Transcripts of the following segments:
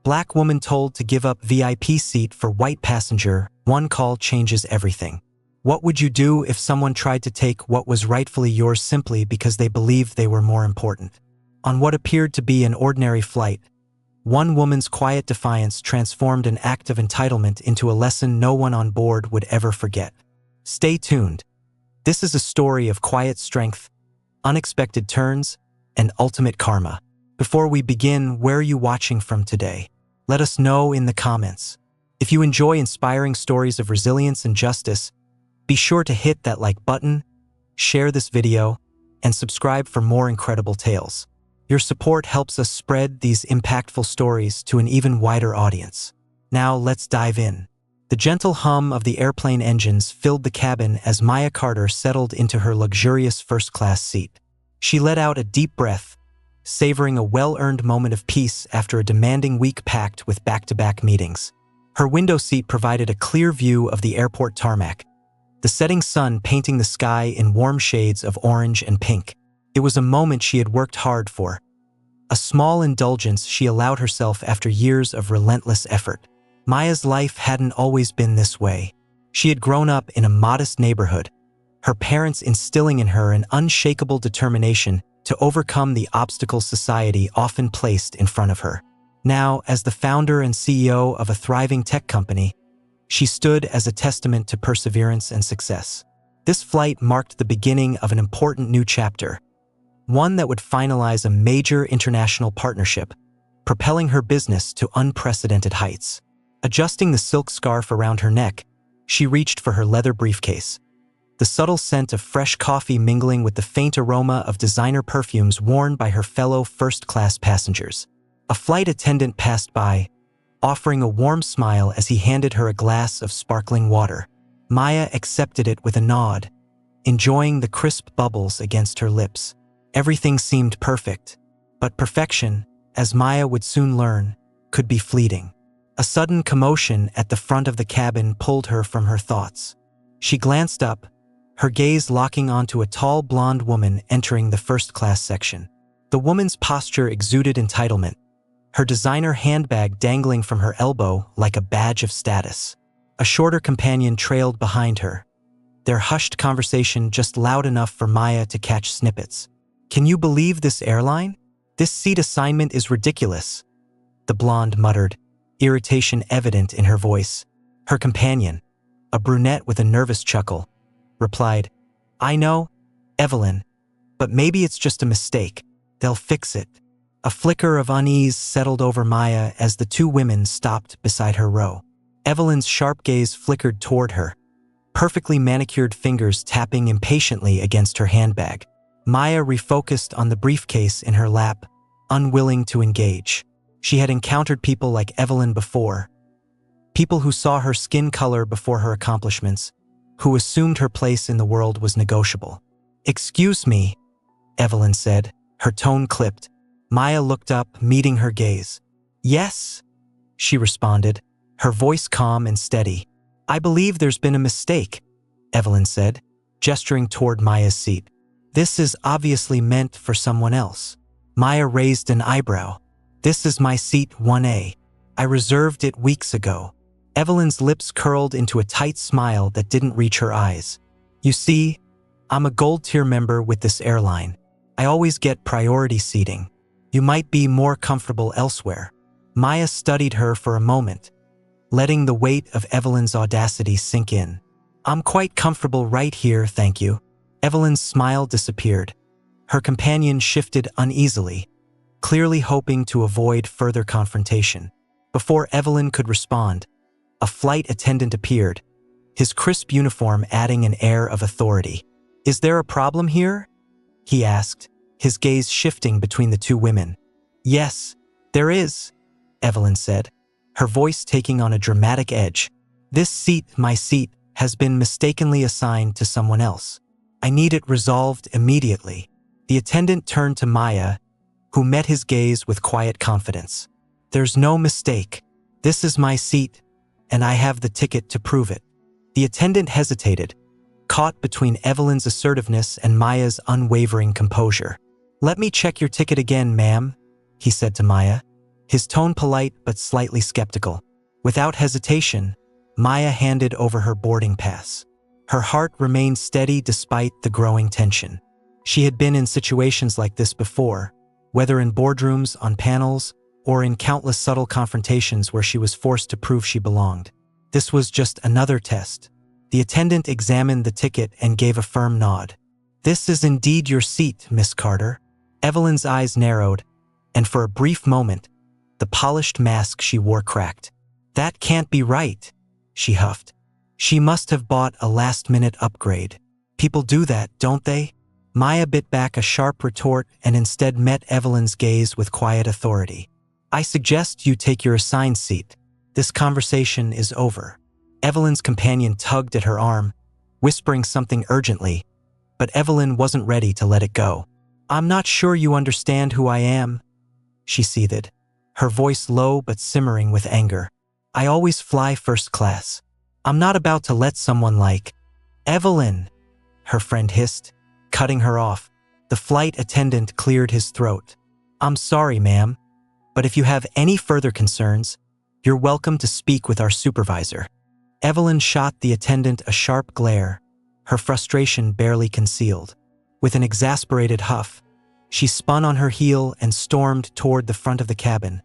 Black woman told to give up VIP seat for white passenger. One call changes everything. What would you do if someone tried to take what was rightfully yours simply because they believed they were more important? On what appeared to be an ordinary flight, one woman's quiet defiance transformed an act of entitlement into a lesson no one on board would ever forget. Stay tuned. This is a story of quiet strength, unexpected turns, and ultimate karma. Before we begin, where are you watching from today? Let us know in the comments. If you enjoy inspiring stories of resilience and justice, be sure to hit that like button, share this video, and subscribe for more incredible tales. Your support helps us spread these impactful stories to an even wider audience. Now let's dive in. The gentle hum of the airplane engines filled the cabin as Maya Carter settled into her luxurious first-class seat. She let out a deep breath, savoring a well-earned moment of peace after a demanding week packed with back-to-back meetings. Her window seat provided a clear view of the airport tarmac, the setting sun painting the sky in warm shades of orange and pink. It was a moment she had worked hard for, a small indulgence she allowed herself after years of relentless effort. Maya's life hadn't always been this way. She had grown up in a modest neighborhood, her parents instilling in her an unshakable determination to overcome the obstacles society often placed in front of her. Now, as the founder and CEO of a thriving tech company, she stood as a testament to perseverance and success. This flight marked the beginning of an important new chapter, one that would finalize a major international partnership, propelling her business to unprecedented heights. Adjusting the silk scarf around her neck, she reached for her leather briefcase, the subtle scent of fresh coffee mingling with the faint aroma of designer perfumes worn by her fellow first-class passengers. A flight attendant passed by, offering a warm smile as he handed her a glass of sparkling water. Maya accepted it with a nod, enjoying the crisp bubbles against her lips. Everything seemed perfect, but perfection, as Maya would soon learn, could be fleeting. A sudden commotion at the front of the cabin pulled her from her thoughts. She glanced up, her gaze locking onto a tall blonde woman entering the first-class section. The woman's posture exuded entitlement, her designer handbag dangling from her elbow like a badge of status. A shorter companion trailed behind her, their hushed conversation just loud enough for Maya to catch snippets. "Can you believe this airline? This seat assignment is ridiculous," the blonde muttered, irritation evident in her voice. Her companion, a brunette with a nervous chuckle, replied, "I know, Evelyn, but maybe it's just a mistake. They'll fix it." A flicker of unease settled over Maya as the two women stopped beside her row. Evelyn's sharp gaze flickered toward her, perfectly manicured fingers tapping impatiently against her handbag. Maya refocused on the briefcase in her lap, unwilling to engage. She had encountered people like Evelyn before, people who saw her skin color before her accomplishments, who assumed her place in the world was negotiable. "Excuse me," Evelyn said, her tone clipped. Maya looked up, meeting her gaze. "Yes," she responded, her voice calm and steady. "I believe there's been a mistake," Evelyn said, gesturing toward Maya's seat. "This is obviously meant for someone else." Maya raised an eyebrow. "This is my seat 1A. I reserved it weeks ago." Evelyn's lips curled into a tight smile that didn't reach her eyes. "You see, I'm a gold tier member with this airline. I always get priority seating. You might be more comfortable elsewhere." Maya studied her for a moment, letting the weight of Evelyn's audacity sink in. "I'm quite comfortable right here, thank you." Evelyn's smile disappeared. Her companion shifted uneasily, clearly hoping to avoid further confrontation. Before Evelyn could respond, a flight attendant appeared, his crisp uniform adding an air of authority. "Is there a problem here?" he asked, his gaze shifting between the two women. "Yes, there is," Evelyn said, her voice taking on a dramatic edge. "This seat, my seat, has been mistakenly assigned to someone else. I need it resolved immediately." The attendant turned to Maya, who met his gaze with quiet confidence. "There's no mistake. This is my seat, and I have the ticket to prove it." The attendant hesitated, caught between Evelyn's assertiveness and Maya's unwavering composure. "Let me check your ticket again, ma'am," he said to Maya, his tone polite but slightly skeptical. Without hesitation, Maya handed over her boarding pass. Her heart remained steady despite the growing tension. She had been in situations like this before, whether in boardrooms, on panels, or in countless subtle confrontations where she was forced to prove she belonged. This was just another test. The attendant examined the ticket and gave a firm nod. "This is indeed your seat, Miss Carter." Evelyn's eyes narrowed, and for a brief moment, the polished mask she wore cracked. "That can't be right," she huffed. She must have bought a last-minute upgrade. People do that, don't they? Maya bit back a sharp retort and instead met Evelyn's gaze with quiet authority. "I suggest you take your assigned seat. This conversation is over." Evelyn's companion tugged at her arm, whispering something urgently, but Evelyn wasn't ready to let it go. "I'm not sure you understand who I am," she seethed, her voice low but simmering with anger. "I always fly first class. I'm not about to let someone like—" "Evelyn," her friend hissed, cutting her off. The flight attendant cleared his throat. "I'm sorry, ma'am, but if you have any further concerns, you're welcome to speak with our supervisor." Evelyn shot the attendant a sharp glare, her frustration barely concealed. With an exasperated huff, she spun on her heel and stormed toward the front of the cabin,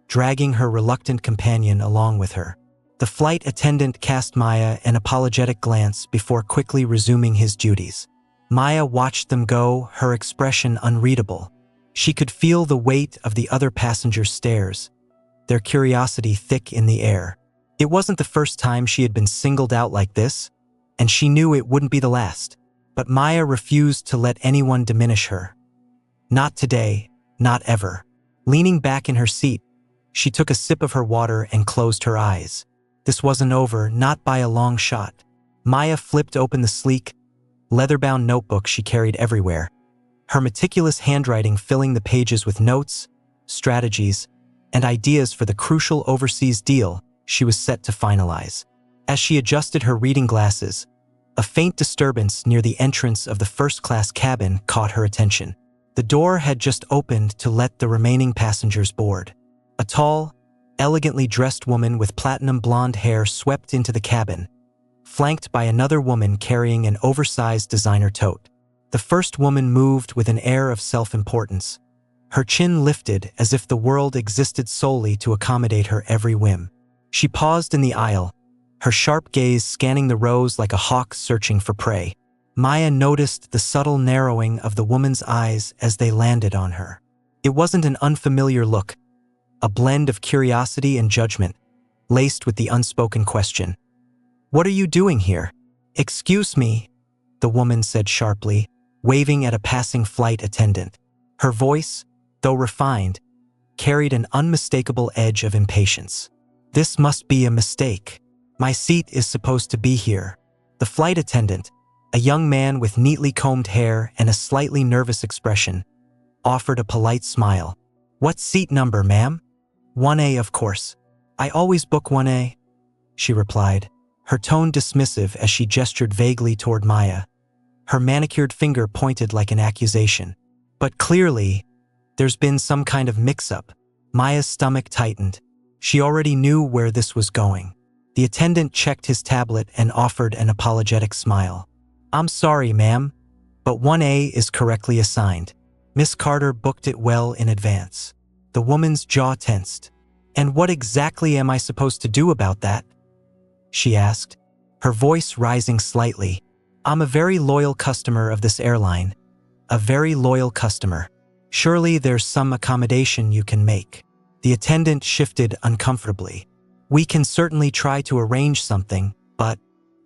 dragging her reluctant companion along with her. The flight attendant cast Maya an apologetic glance before quickly resuming his duties. Maya watched them go, her expression unreadable. She could feel the weight of the other passengers' stares, their curiosity thick in the air. It wasn't the first time she had been singled out like this, and she knew it wouldn't be the last. But Maya refused to let anyone diminish her. Not today, not ever. Leaning back in her seat, she took a sip of her water and closed her eyes. This wasn't over, not by a long shot. Maya flipped open the sleek, leather-bound notebook she carried everywhere, her meticulous handwriting filling the pages with notes, strategies, and ideas for the crucial overseas deal she was set to finalize. As she adjusted her reading glasses, a faint disturbance near the entrance of the first-class cabin caught her attention. The door had just opened to let the remaining passengers board. A tall, elegantly dressed woman with platinum blonde hair swept into the cabin, flanked by another woman carrying an oversized designer tote. The first woman moved with an air of self-importance, her chin lifted as if the world existed solely to accommodate her every whim. She paused in the aisle, her sharp gaze scanning the rows like a hawk searching for prey. Maya noticed the subtle narrowing of the woman's eyes as they landed on her. It wasn't an unfamiliar look, a blend of curiosity and judgment, laced with the unspoken question. "What are you doing here?" "Excuse me," the woman said sharply, waving at a passing flight attendant. Her voice, though refined, carried an unmistakable edge of impatience. "This must be a mistake. My seat is supposed to be here." The flight attendant, a young man with neatly combed hair and a slightly nervous expression, offered a polite smile. "What seat number, ma'am?" "1A, of course. I always book 1A," she replied, her tone dismissive as she gestured vaguely toward Maya. Her manicured finger pointed like an accusation. "But clearly, there's been some kind of mix-up." Maya's stomach tightened. She already knew where this was going. The attendant checked his tablet and offered an apologetic smile. "I'm sorry, ma'am, but 1A is correctly assigned. Miss Carter booked it well in advance." The woman's jaw tensed. "And what exactly am I supposed to do about that?" she asked, her voice rising slightly. "I'm a very loyal customer of this airline. A very loyal customer. Surely there's some accommodation you can make." The attendant shifted uncomfortably. "We can certainly try to arrange something, but—"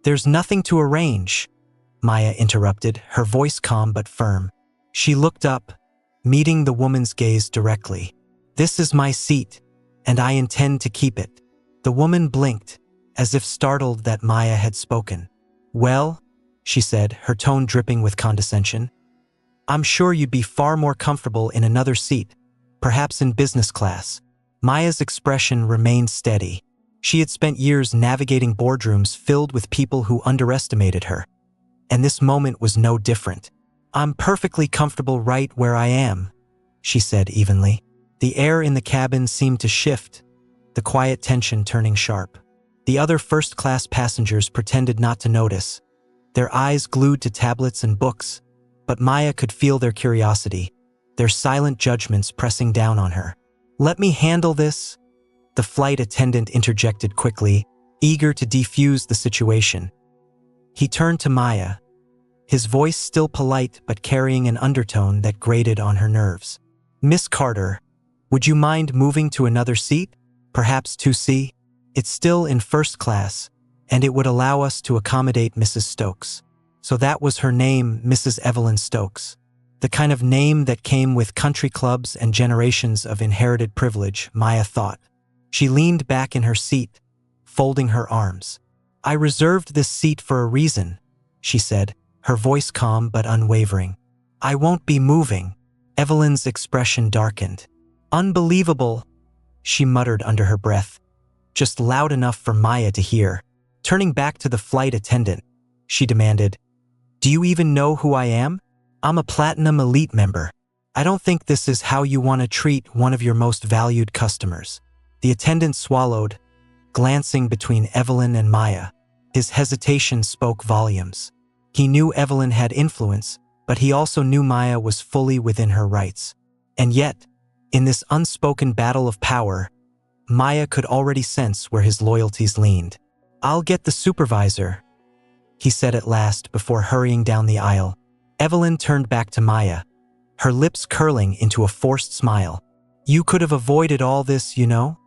"There's nothing to arrange," Maya interrupted, her voice calm but firm. She looked up, meeting the woman's gaze directly. "This is my seat, and I intend to keep it." The woman blinked, as if startled that Maya had spoken. "Well," she said, her tone dripping with condescension, "I'm sure you'd be far more comfortable in another seat, perhaps in business class." Maya's expression remained steady. She had spent years navigating boardrooms filled with people who underestimated her, and this moment was no different. "I'm perfectly comfortable right where I am," she said evenly. The air in the cabin seemed to shift, the quiet tension turning sharp. The other first-class passengers pretended not to notice, their eyes glued to tablets and books, but Maya could feel their curiosity, their silent judgments pressing down on her. "Let me handle this," the flight attendant interjected quickly, eager to defuse the situation. He turned to Maya, his voice still polite but carrying an undertone that grated on her nerves. "Miss Carter, would you mind moving to another seat? Perhaps 2C? It's still in first class, and it would allow us to accommodate Mrs. Stokes." So that was her name, Mrs. Evelyn Stokes. The kind of name that came with country clubs and generations of inherited privilege, Maya thought. She leaned back in her seat, folding her arms. "I reserved this seat for a reason," she said, her voice calm but unwavering. "I won't be moving." Evelyn's expression darkened. "Unbelievable," she muttered under her breath, just loud enough for Maya to hear. Turning back to the flight attendant, she demanded, "Do you even know who I am? I'm a Platinum Elite member. I don't think this is how you want to treat one of your most valued customers." The attendant swallowed, glancing between Evelyn and Maya. His hesitation spoke volumes. He knew Evelyn had influence, but he also knew Maya was fully within her rights. And yet, in this unspoken battle of power, Maya could already sense where his loyalties leaned. "I'll get the supervisor," he said at last before hurrying down the aisle. Evelyn turned back to Maya, her lips curling into a forced smile. "You could have avoided all this, you know,"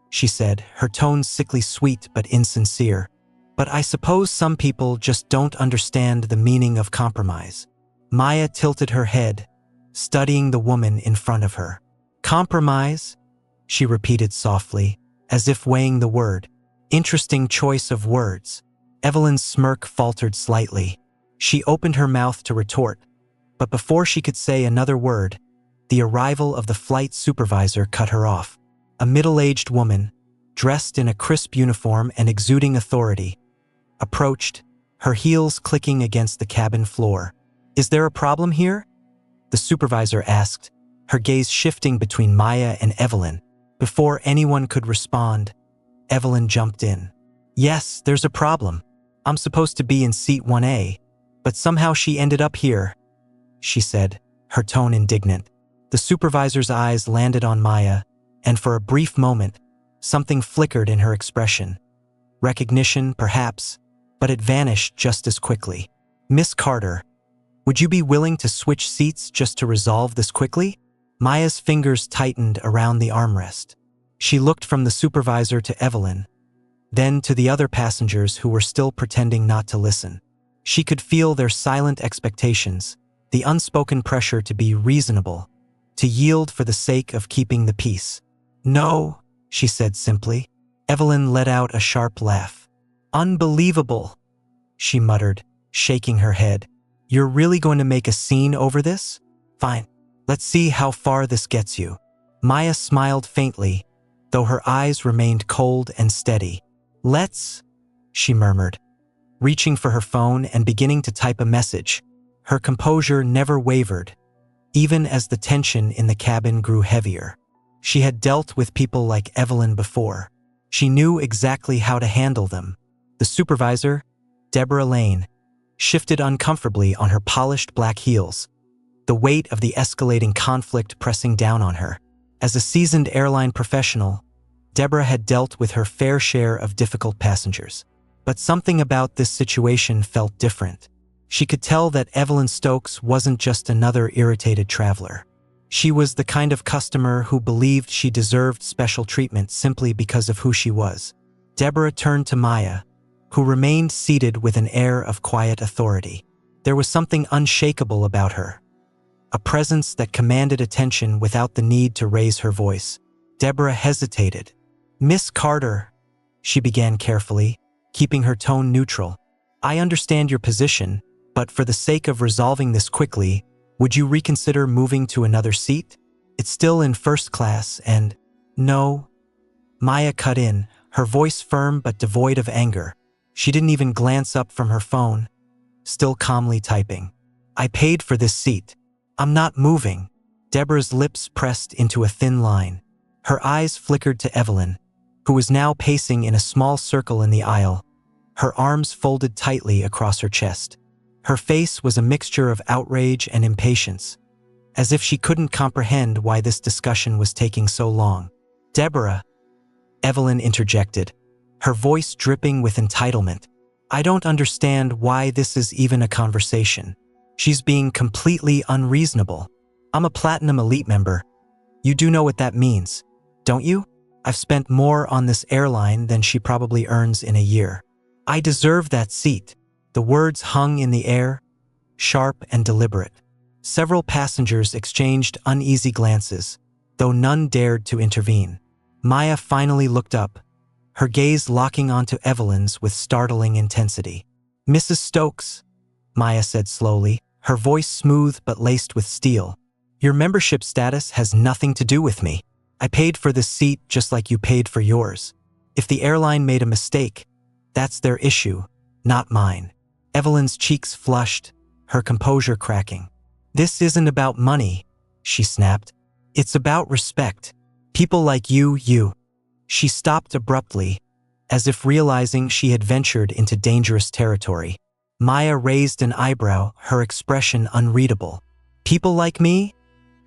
she said, her tone sickly sweet but insincere. "But I suppose some people just don't understand the meaning of compromise." Maya tilted her head, studying the woman in front of her. "Compromise?" she repeated softly, as if weighing the word. "Interesting choice of words." Evelyn's smirk faltered slightly. She opened her mouth to retort, but before she could say another word, the arrival of the flight supervisor cut her off. A middle-aged woman, dressed in a crisp uniform and exuding authority, approached, her heels clicking against the cabin floor. "Is there a problem here?" the supervisor asked, her gaze shifting between Maya and Evelyn. Before anyone could respond, Evelyn jumped in. "Yes, there's a problem. I'm supposed to be in seat 1A, but somehow she ended up here," she said, her tone indignant. The supervisor's eyes landed on Maya, and for a brief moment, something flickered in her expression. Recognition, perhaps, but it vanished just as quickly. "Miss Carter, would you be willing to switch seats just to resolve this quickly?" Maya's fingers tightened around the armrest. She looked from the supervisor to Evelyn, then to the other passengers who were still pretending not to listen. She could feel their silent expectations, the unspoken pressure to be reasonable, to yield for the sake of keeping the peace. "No," she said simply. Evelyn let out a sharp laugh. "Unbelievable," she muttered, shaking her head. "You're really going to make a scene over this? Fine. Let's see how far this gets you." Maya smiled faintly, though her eyes remained cold and steady. "Let's," she murmured, reaching for her phone and beginning to type a message. Her composure never wavered, even as the tension in the cabin grew heavier. She had dealt with people like Evelyn before. She knew exactly how to handle them. The supervisor, Deborah Lane, shifted uncomfortably on her polished black heels, the weight of the escalating conflict pressing down on her. As a seasoned airline professional, Deborah had dealt with her fair share of difficult passengers. But something about this situation felt different. She could tell that Evelyn Stokes wasn't just another irritated traveler. She was the kind of customer who believed she deserved special treatment simply because of who she was. Deborah turned to Maya, who remained seated with an air of quiet authority. There was something unshakable about her, a presence that commanded attention without the need to raise her voice. Deborah hesitated. "Miss Carter," she began carefully, keeping her tone neutral. "I understand your position, but for the sake of resolving this quickly, would you reconsider moving to another seat? It's still in first class and—" "No." Maya cut in, her voice firm but devoid of anger. She didn't even glance up from her phone, still calmly typing. "I paid for this seat. I'm not moving." Deborah's lips pressed into a thin line. Her eyes flickered to Evelyn, who was now pacing in a small circle in the aisle, her arms folded tightly across her chest. Her face was a mixture of outrage and impatience, as if she couldn't comprehend why this discussion was taking so long. "Deborah," Evelyn interjected, her voice dripping with entitlement. "I don't understand why this is even a conversation. She's being completely unreasonable. I'm a Platinum Elite member. You do know what that means, don't you? I've spent more on this airline than she probably earns in a year. I deserve that seat." The words hung in the air, sharp and deliberate. Several passengers exchanged uneasy glances, though none dared to intervene. Maya finally looked up, her gaze locking onto Evelyn's with startling intensity. "Mrs. Stokes," Maya said slowly, her voice smooth but laced with steel, "your membership status has nothing to do with me. I paid for this seat just like you paid for yours. If the airline made a mistake, that's their issue, not mine." Evelyn's cheeks flushed, her composure cracking. "This isn't about money," she snapped. "It's about respect. People like you. She stopped abruptly, as if realizing she had ventured into dangerous territory. Maya raised an eyebrow, her expression unreadable. "People like me?"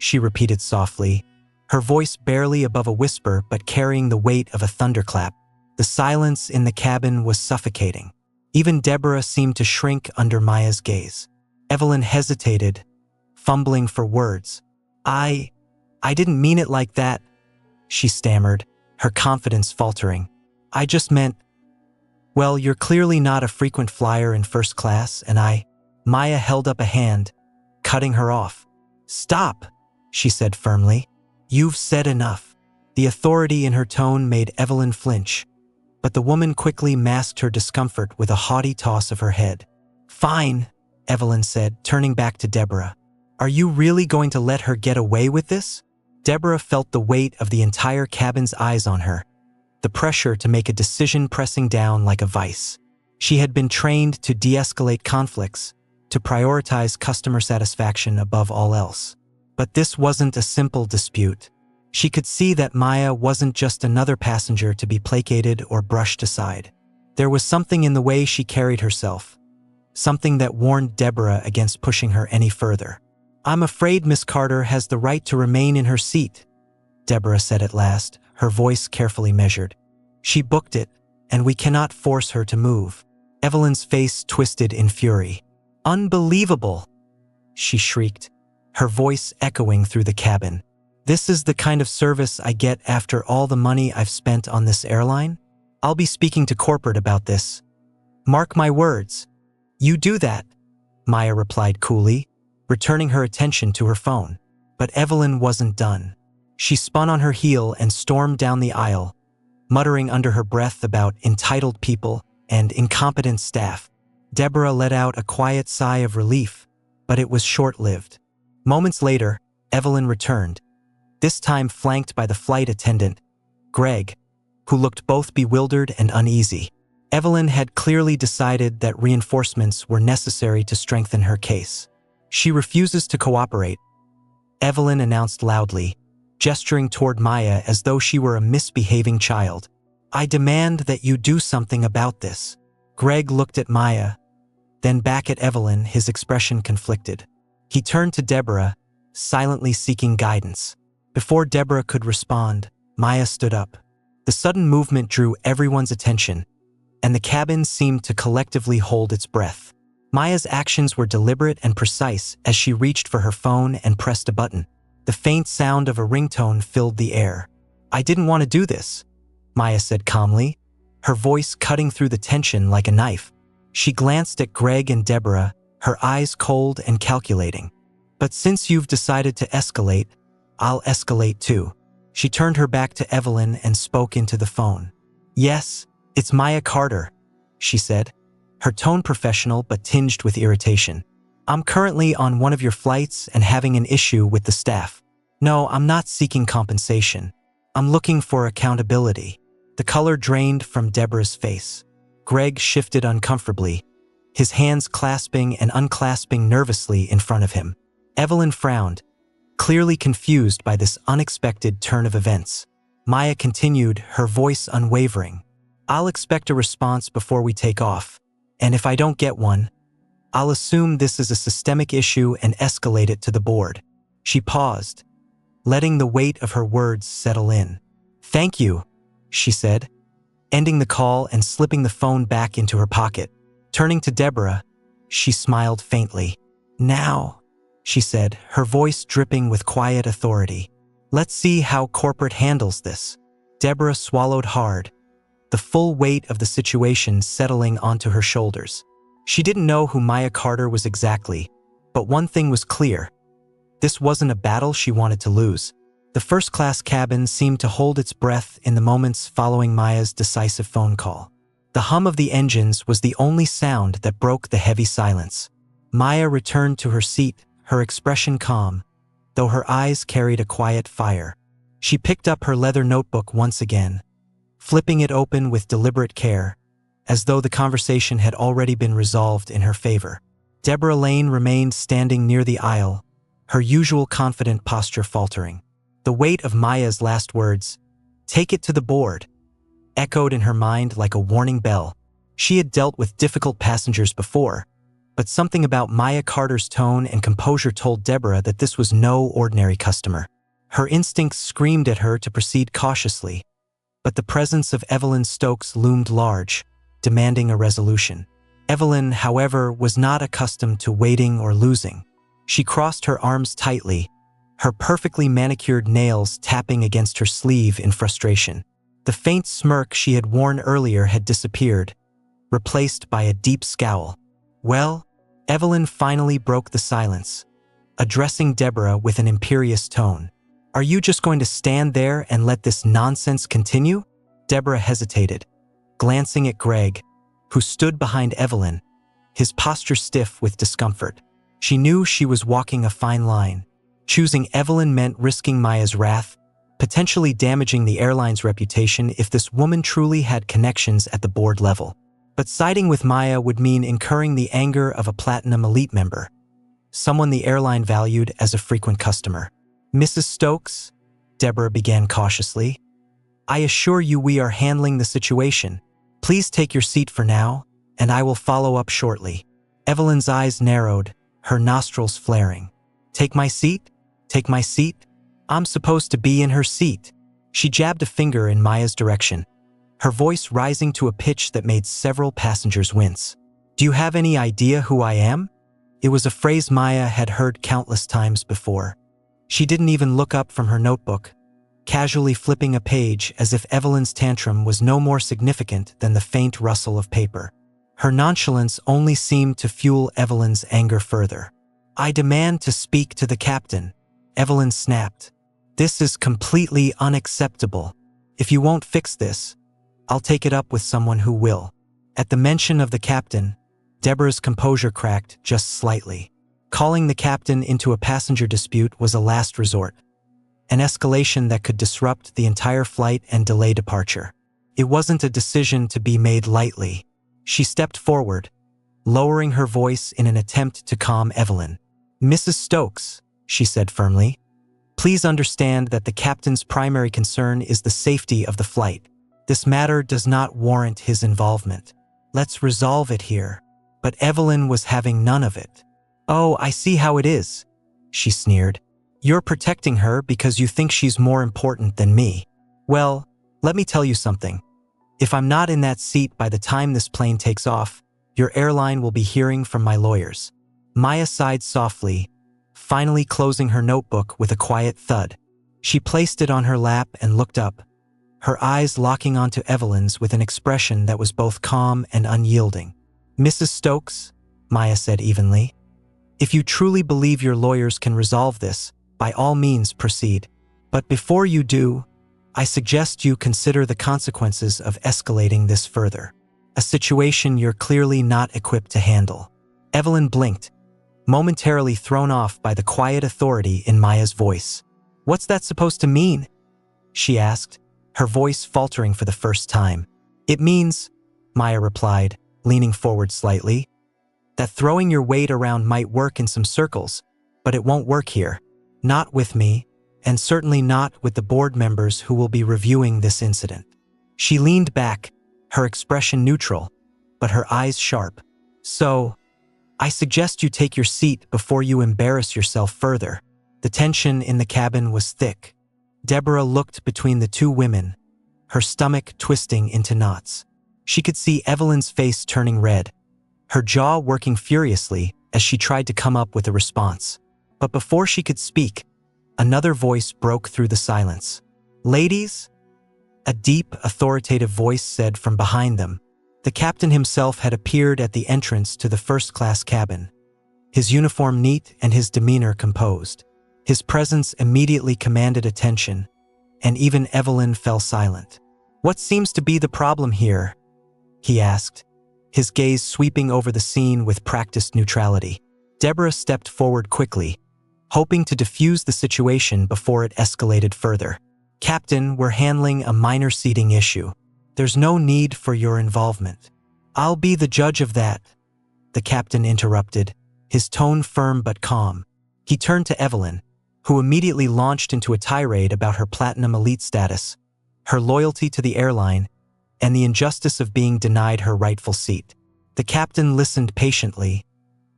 she repeated softly, her voice barely above a whisper but carrying the weight of a thunderclap. The silence in the cabin was suffocating. Even Deborah seemed to shrink under Maya's gaze. Evelyn hesitated, fumbling for words. I didn't mean it like that," she stammered, her confidence faltering. "I just meant, well, you're clearly not a frequent flyer in first class, and Maya held up a hand, cutting her off. "Stop," she said firmly. "You've said enough." The authority in her tone made Evelyn flinch, but the woman quickly masked her discomfort with a haughty toss of her head. "Fine," Evelyn said, turning back to Deborah. "Are you really going to let her get away with this?" Deborah felt the weight of the entire cabin's eyes on her, the pressure to make a decision pressing down like a vice. She had been trained to de-escalate conflicts, to prioritize customer satisfaction above all else. But this wasn't a simple dispute. She could see that Maya wasn't just another passenger to be placated or brushed aside. There was something in the way she carried herself, something that warned Deborah against pushing her any further. "I'm afraid Miss Carter has the right to remain in her seat," Deborah said at last, her voice carefully measured. "She booked it, and we cannot force her to move." Evelyn's face twisted in fury. "Unbelievable!" she shrieked, her voice echoing through the cabin. "This is the kind of service I get after all the money I've spent on this airline? I'll be speaking to corporate about this. Mark my words." "You do that," Maya replied coolly, returning her attention to her phone. But Evelyn wasn't done. She spun on her heel and stormed down the aisle, muttering under her breath about entitled people and incompetent staff. Deborah let out a quiet sigh of relief, but it was short-lived. Moments later, Evelyn returned, this time flanked by the flight attendant, Greg, who looked both bewildered and uneasy. Evelyn had clearly decided that reinforcements were necessary to strengthen her case. "She refuses to cooperate," Evelyn announced loudly, gesturing toward Maya as though she were a misbehaving child. "I demand that you do something about this." Greg looked at Maya, then back at Evelyn, his expression conflicted. He turned to Deborah, silently seeking guidance. Before Deborah could respond, Maya stood up. The sudden movement drew everyone's attention, and the cabin seemed to collectively hold its breath. Maya's actions were deliberate and precise as she reached for her phone and pressed a button. The faint sound of a ringtone filled the air. "I didn't want to do this," Maya said calmly, her voice cutting through the tension like a knife. She glanced at Greg and Deborah, her eyes cold and calculating. "But since you've decided to escalate, I'll escalate too." She turned her back to Evelyn and spoke into the phone. "Yes, it's Maya Carter," she said, her tone professional but tinged with irritation. "I'm currently on one of your flights and having an issue with the staff. No, I'm not seeking compensation. I'm looking for accountability." The color drained from Deborah's face. Greg shifted uncomfortably, his hands clasping and unclasping nervously in front of him. Evelyn frowned, clearly confused by this unexpected turn of events. Maya continued, her voice unwavering. I'll expect a response before we take off, and if I don't get one, I'll assume this is a systemic issue and escalate it to the board. She paused, letting the weight of her words settle in. Thank you, she said, ending the call and slipping the phone back into her pocket. Turning to Deborah, she smiled faintly. Now, she said, her voice dripping with quiet authority. Let's see how corporate handles this. Deborah swallowed hard, the full weight of the situation settling onto her shoulders. She didn't know who Maya Carter was exactly, but one thing was clear. This wasn't a battle she wanted to lose. The first-class cabin seemed to hold its breath in the moments following Maya's decisive phone call. The hum of the engines was the only sound that broke the heavy silence. Maya returned to her seat, her expression calm, though her eyes carried a quiet fire. She picked up her leather notebook once again, flipping it open with deliberate care, as though the conversation had already been resolved in her favor. Deborah Lane remained standing near the aisle, her usual confident posture faltering. The weight of Maya's last words, "Take it to the board," echoed in her mind like a warning bell. She had dealt with difficult passengers before, but something about Maya Carter's tone and composure told Deborah that this was no ordinary customer. Her instincts screamed at her to proceed cautiously, but the presence of Evelyn Stokes loomed large, demanding a resolution. Evelyn, however, was not accustomed to waiting or losing. She crossed her arms tightly, her perfectly manicured nails tapping against her sleeve in frustration. The faint smirk she had worn earlier had disappeared, replaced by a deep scowl. Well, Evelyn finally broke the silence, addressing Deborah with an imperious tone. Are you just going to stand there and let this nonsense continue? Deborah hesitated, glancing at Greg, who stood behind Evelyn, his posture stiff with discomfort. She knew she was walking a fine line. Choosing Evelyn meant risking Maya's wrath, potentially damaging the airline's reputation if this woman truly had connections at the board level. But siding with Maya would mean incurring the anger of a Platinum Elite member, someone the airline valued as a frequent customer. Mrs. Stokes, Deborah began cautiously, I assure you we are handling the situation. Please take your seat for now, and I will follow up shortly. Evelyn's eyes narrowed, her nostrils flaring. Take my seat? Take my seat? I'm supposed to be in her seat. She jabbed a finger in Maya's direction, her voice rising to a pitch that made several passengers wince. Do you have any idea who I am? It was a phrase Maya had heard countless times before. She didn't even look up from her notebook, casually flipping a page as if Evelyn's tantrum was no more significant than the faint rustle of paper. Her nonchalance only seemed to fuel Evelyn's anger further. I demand to speak to the captain, Evelyn snapped. This is completely unacceptable. If you won't fix this, I'll take it up with someone who will. At the mention of the captain, Deborah's composure cracked just slightly. Calling the captain into a passenger dispute was a last resort, an escalation that could disrupt the entire flight and delay departure. It wasn't a decision to be made lightly. She stepped forward, lowering her voice in an attempt to calm Evelyn. Mrs. Stokes, she said firmly, please understand that the captain's primary concern is the safety of the flight. This matter does not warrant his involvement. Let's resolve it here. But Evelyn was having none of it. Oh, I see how it is, she sneered. You're protecting her because you think she's more important than me. Well, let me tell you something. If I'm not in that seat by the time this plane takes off, your airline will be hearing from my lawyers. Maya sighed softly, finally closing her notebook with a quiet thud. She placed it on her lap and looked up, her eyes locking onto Evelyn's with an expression that was both calm and unyielding. Mrs. Stokes, Maya said evenly, if you truly believe your lawyers can resolve this, by all means proceed. But before you do, I suggest you consider the consequences of escalating this further, a situation you're clearly not equipped to handle. Evelyn blinked, momentarily thrown off by the quiet authority in Maya's voice. What's that supposed to mean? She asked, her voice faltering for the first time. It means, Maya replied, leaning forward slightly, that throwing your weight around might work in some circles, but it won't work here. Not with me, and certainly not with the board members who will be reviewing this incident. She leaned back, her expression neutral, but her eyes sharp. So, I suggest you take your seat before you embarrass yourself further. The tension in the cabin was thick. Deborah looked between the two women, her stomach twisting into knots. She could see Evelyn's face turning red, her jaw working furiously as she tried to come up with a response. But before she could speak, another voice broke through the silence. "Ladies?" A deep, authoritative voice said from behind them. The captain himself had appeared at the entrance to the first-class cabin, his uniform neat and his demeanor composed. His presence immediately commanded attention, and even Evelyn fell silent. "What seems to be the problem here?" he asked, his gaze sweeping over the scene with practiced neutrality. Deborah stepped forward quickly, hoping to diffuse the situation before it escalated further. "Captain, we're handling a minor seating issue. There's no need for your involvement." "I'll be the judge of that," the captain interrupted, his tone firm but calm. He turned to Evelyn, who immediately launched into a tirade about her platinum elite status, her loyalty to the airline, and the injustice of being denied her rightful seat. The captain listened patiently,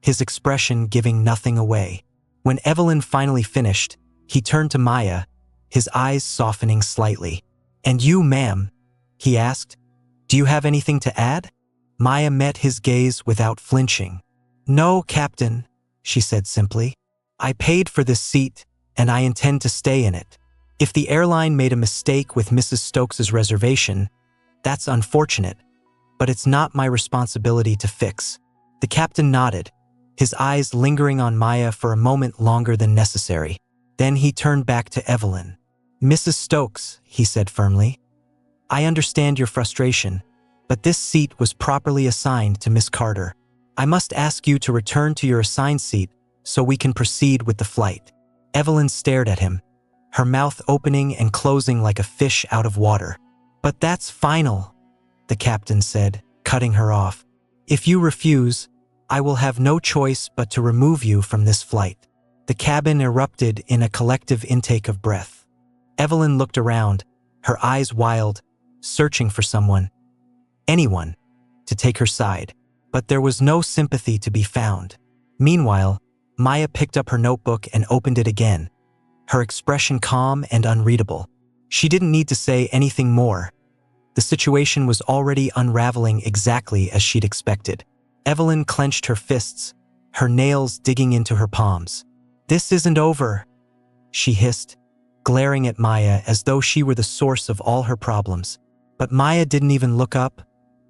his expression giving nothing away. When Evelyn finally finished, he turned to Maya, his eyes softening slightly. "And you, ma'am?" he asked. "Do you have anything to add?" Maya met his gaze without flinching. "No, Captain," she said simply. "I paid for this seat, and I intend to stay in it. If the airline made a mistake with Mrs. Stokes's reservation, that's unfortunate, but it's not my responsibility to fix." The captain nodded, his eyes lingering on Maya for a moment longer than necessary. Then he turned back to Evelyn. "Mrs. Stokes," he said firmly, "I understand your frustration, but this seat was properly assigned to Miss Carter. I must ask you to return to your assigned seat so we can proceed with the flight." Evelyn stared at him, her mouth opening and closing like a fish out of water. "But that's final," the captain said, cutting her off. "If you refuse, I will have no choice but to remove you from this flight." The cabin erupted in a collective intake of breath. Evelyn looked around, her eyes wild, searching for someone, anyone, to take her side. But there was no sympathy to be found. Meanwhile, Maya picked up her notebook and opened it again, her expression calm and unreadable. She didn't need to say anything more. The situation was already unraveling exactly as she'd expected. Evelyn clenched her fists, her nails digging into her palms. "This isn't over," she hissed, glaring at Maya as though she were the source of all her problems. But Maya didn't even look up,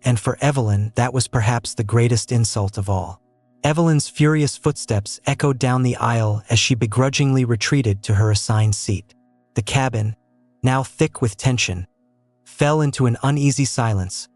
and for Evelyn, that was perhaps the greatest insult of all. Evelyn's furious footsteps echoed down the aisle as she begrudgingly retreated to her assigned seat. The cabin, now thick with tension, fell into an uneasy silence,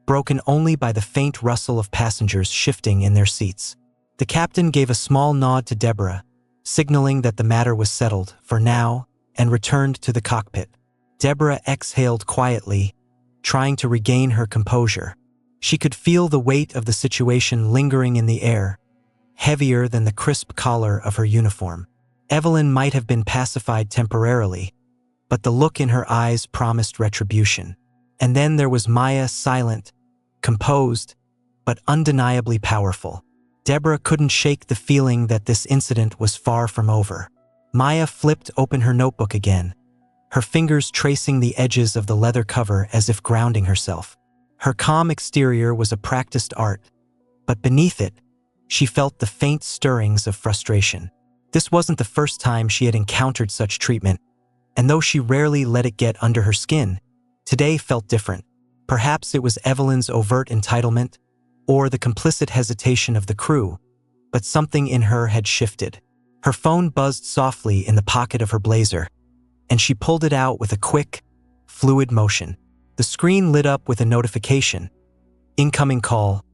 broken only by the faint rustle of passengers shifting in their seats. The captain gave a small nod to Deborah, signaling that the matter was settled for now, and returned to the cockpit. Deborah exhaled quietly, trying to regain her composure. She could feel the weight of the situation lingering in the air, heavier than the crisp collar of her uniform. Evelyn might have been pacified temporarily, but the look in her eyes promised retribution. And then there was Maya, silent, composed, but undeniably powerful. Deborah couldn't shake the feeling that this incident was far from over. Maya flipped open her notebook again, her fingers tracing the edges of the leather cover as if grounding herself. Her calm exterior was a practiced art, but beneath it, she felt the faint stirrings of frustration. This wasn't the first time she had encountered such treatment, and though she rarely let it get under her skin, today felt different. Perhaps it was Evelyn's overt entitlement, or the complicit hesitation of the crew, but something in her had shifted. Her phone buzzed softly in the pocket of her blazer, and she pulled it out with a quick, fluid motion. The screen lit up with a notification. Incoming call.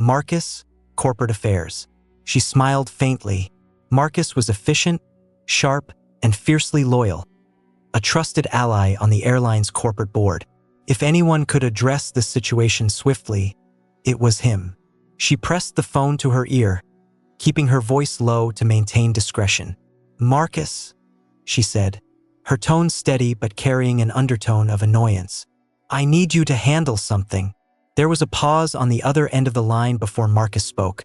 Marcus, Corporate Affairs. She smiled faintly. Marcus was efficient, sharp, and fiercely loyal, a trusted ally on the airline's corporate board. If anyone could address this situation swiftly, it was him. She pressed the phone to her ear, keeping her voice low to maintain discretion. "Marcus," she said, her tone steady but carrying an undertone of annoyance. "I need you to handle something." There was a pause on the other end of the line before Marcus spoke,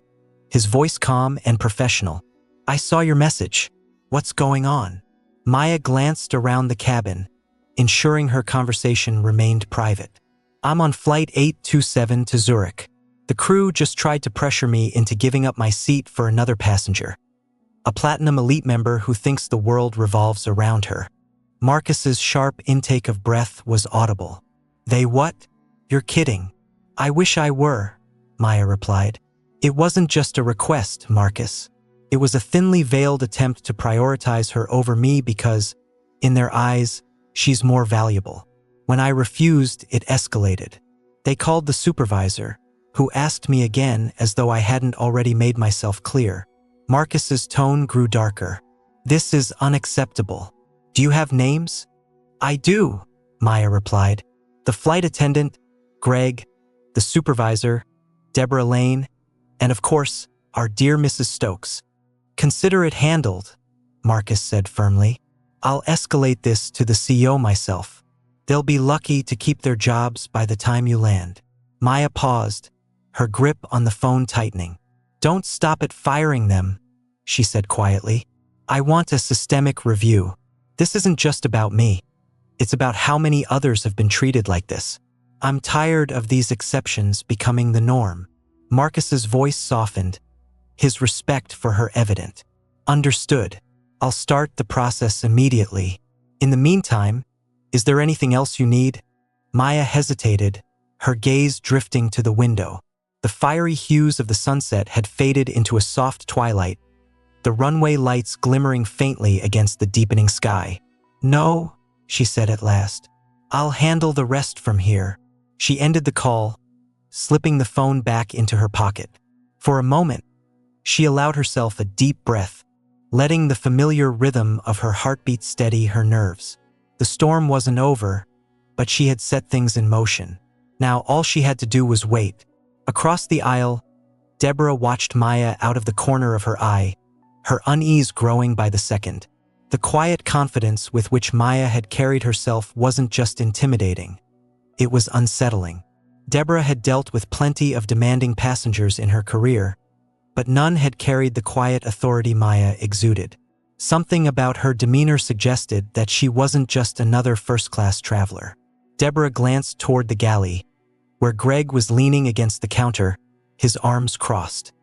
his voice calm and professional. "I saw your message. What's going on?" Maya glanced around the cabin, ensuring her conversation remained private. "I'm on flight 827 to Zurich. The crew just tried to pressure me into giving up my seat for another passenger. A Platinum Elite member who thinks the world revolves around her." Marcus's sharp intake of breath was audible. "They what? You're kidding." "I wish I were," Maya replied. "It wasn't just a request, Marcus. It was a thinly veiled attempt to prioritize her over me because, in their eyes, she's more valuable. When I refused, it escalated. They called the supervisor, who asked me again as though I hadn't already made myself clear." Marcus's tone grew darker. "This is unacceptable. Do you have names?" "I do," Maya replied. "The flight attendant, Greg, the supervisor, Deborah Lane, and of course, our dear Mrs. Stokes." "Consider it handled," Marcus said firmly. "I'll escalate this to the CEO myself. They'll be lucky to keep their jobs by the time you land." Maya paused, her grip on the phone tightening. "Don't stop at firing them," she said quietly. "I want a systemic review. This isn't just about me. It's about how many others have been treated like this. I'm tired of these exceptions becoming the norm." Marcus's voice softened, his respect for her evident. "Understood. I'll start the process immediately. In the meantime, is there anything else you need?" Maya hesitated, her gaze drifting to the window. The fiery hues of the sunset had faded into a soft twilight, the runway lights glimmering faintly against the deepening sky. "No," she said at last. "I'll handle the rest from here." She ended the call, slipping the phone back into her pocket. For a moment, she allowed herself a deep breath, letting the familiar rhythm of her heartbeat steady her nerves. The storm wasn't over, but she had set things in motion. Now all she had to do was wait. Across the aisle, Deborah watched Maya out of the corner of her eye, her unease growing by the second. The quiet confidence with which Maya had carried herself wasn't just intimidating. It was unsettling. Deborah had dealt with plenty of demanding passengers in her career, but none had carried the quiet authority Maya exuded. Something about her demeanor suggested that she wasn't just another first-class traveler. Deborah glanced toward the galley, where Greg was leaning against the counter, his arms crossed.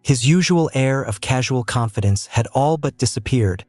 His usual air of casual confidence had all but disappeared,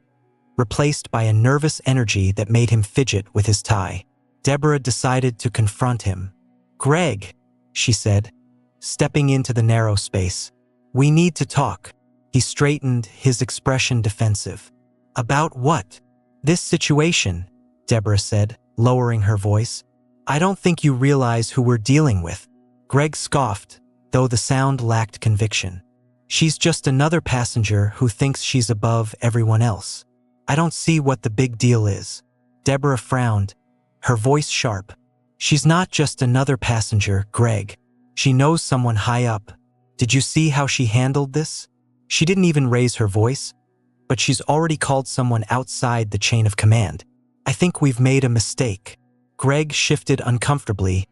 replaced by a nervous energy that made him fidget with his tie. Deborah decided to confront him. "Greg," she said, stepping into the narrow space. "We need to talk." He straightened, his expression defensive. "About what?" "This situation," Deborah said, lowering her voice. "I don't think you realize who we're dealing with." Greg scoffed, though the sound lacked conviction. "She's just another passenger who thinks she's above everyone else. I don't see what the big deal is." Deborah frowned, her voice sharp. "She's not just another passenger, Greg. She knows someone high up. Did you see how she handled this? She didn't even raise her voice, but she's already called someone outside the chain of command. I think we've made a mistake." Greg shifted uncomfortably,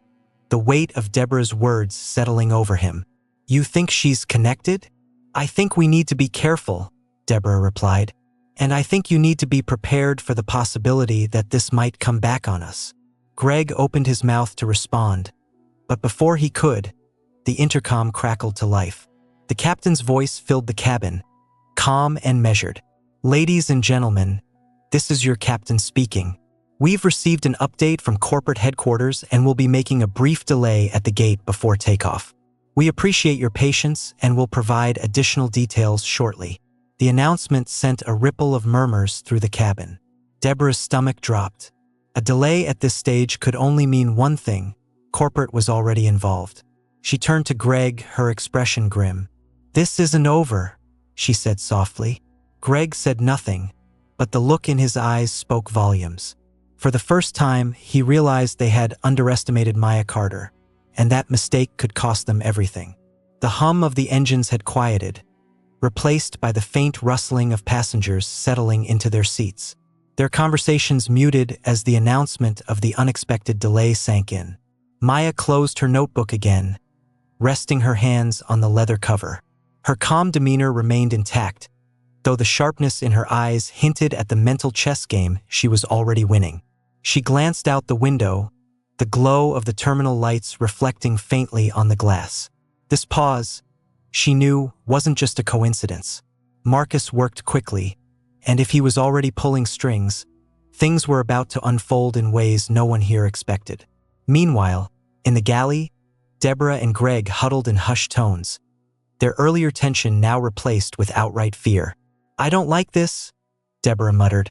the weight of Deborah's words settling over him. "You think she's connected?" "I think we need to be careful," Deborah replied. "And I think you need to be prepared for the possibility that this might come back on us." Greg opened his mouth to respond, but before he could, the intercom crackled to life. The captain's voice filled the cabin, calm and measured. "Ladies and gentlemen, this is your captain speaking. We've received an update from corporate headquarters and will be making a brief delay at the gate before takeoff. We appreciate your patience and will provide additional details shortly." The announcement sent a ripple of murmurs through the cabin. Deborah's stomach dropped. A delay at this stage could only mean one thing: corporate was already involved. She turned to Greg, her expression grim. "This isn't over," she said softly. Greg said nothing, but the look in his eyes spoke volumes. For the first time, he realized they had underestimated Maya Carter, and that mistake could cost them everything. The hum of the engines had quieted, replaced by the faint rustling of passengers settling into their seats. Their conversations muted as the announcement of the unexpected delay sank in. Maya closed her notebook again, resting her hands on the leather cover. Her calm demeanor remained intact, though the sharpness in her eyes hinted at the mental chess game she was already winning. She glanced out the window, the glow of the terminal lights reflecting faintly on the glass. This pause, she knew, wasn't just a coincidence. Marcus worked quickly, and if he was already pulling strings, things were about to unfold in ways no one here expected. Meanwhile, in the galley, Deborah and Greg huddled in hushed tones, their earlier tension now replaced with outright fear. "I don't like this," Deborah muttered,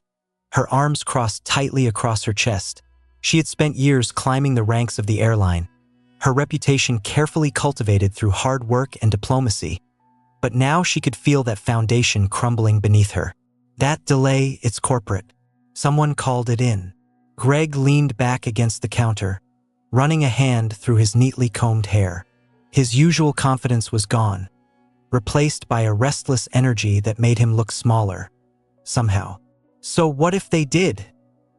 her arms crossed tightly across her chest. She had spent years climbing the ranks of the airline, her reputation carefully cultivated through hard work and diplomacy. But now she could feel that foundation crumbling beneath her. "That delay, it's corporate. Someone called it in." Greg leaned back against the counter, running a hand through his neatly combed hair. His usual confidence was gone, replaced by a restless energy that made him look smaller, somehow. "So what if they did?"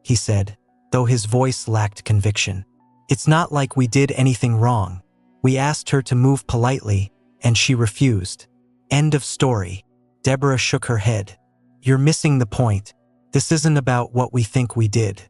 he said, though his voice lacked conviction. "It's not like we did anything wrong. We asked her to move politely, and she refused. End of story." Deborah shook her head. "You're missing the point. This isn't about what we think we did.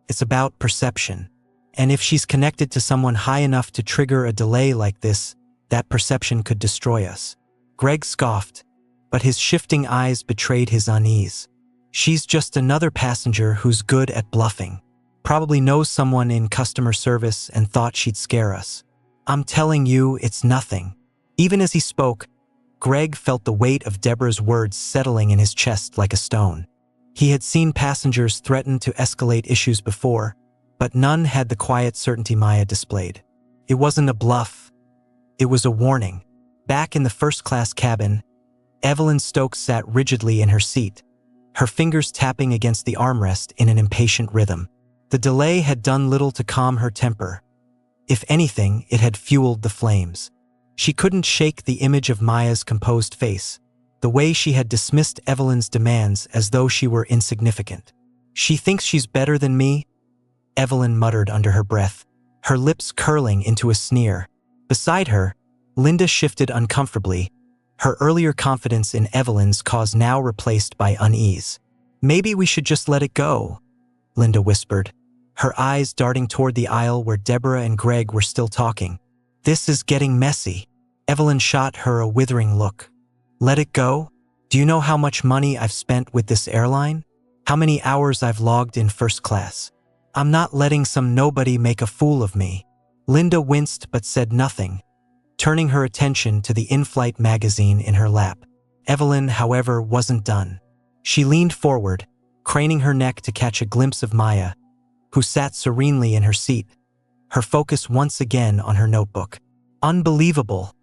It's about perception. And if she's connected to someone high enough to trigger a delay like this, that perception could destroy us." Greg scoffed, but his shifting eyes betrayed his unease. "She's just another passenger who's good at bluffing. Probably knows someone in customer service and thought she'd scare us. I'm telling you, it's nothing." Even as he spoke, Greg felt the weight of Deborah's words settling in his chest like a stone. He had seen passengers threaten to escalate issues before, but none had the quiet certainty Maya displayed. It wasn't a bluff. It was a warning. Back in the first-class cabin, Evelyn Stokes sat rigidly in her seat, her fingers tapping against the armrest in an impatient rhythm. The delay had done little to calm her temper. If anything, it had fueled the flames. She couldn't shake the image of Maya's composed face, the way she had dismissed Evelyn's demands as though she were insignificant. "She thinks she's better than me?" Evelyn muttered under her breath, her lips curling into a sneer. Beside her, Linda shifted uncomfortably, her earlier confidence in Evelyn's cause now replaced by unease. "Maybe we should just let it go," Linda whispered, her eyes darting toward the aisle where Deborah and Greg were still talking. "This is getting messy." Evelyn shot her a withering look. "Let it go? Do you know how much money I've spent with this airline? How many hours I've logged in first class? I'm not letting some nobody make a fool of me." Linda winced but said nothing, turning her attention to the in-flight magazine in her lap. Evelyn, however, wasn't done. She leaned forward, craning her neck to catch a glimpse of Maya, who sat serenely in her seat, her focus once again on her notebook. "Unbelievable,"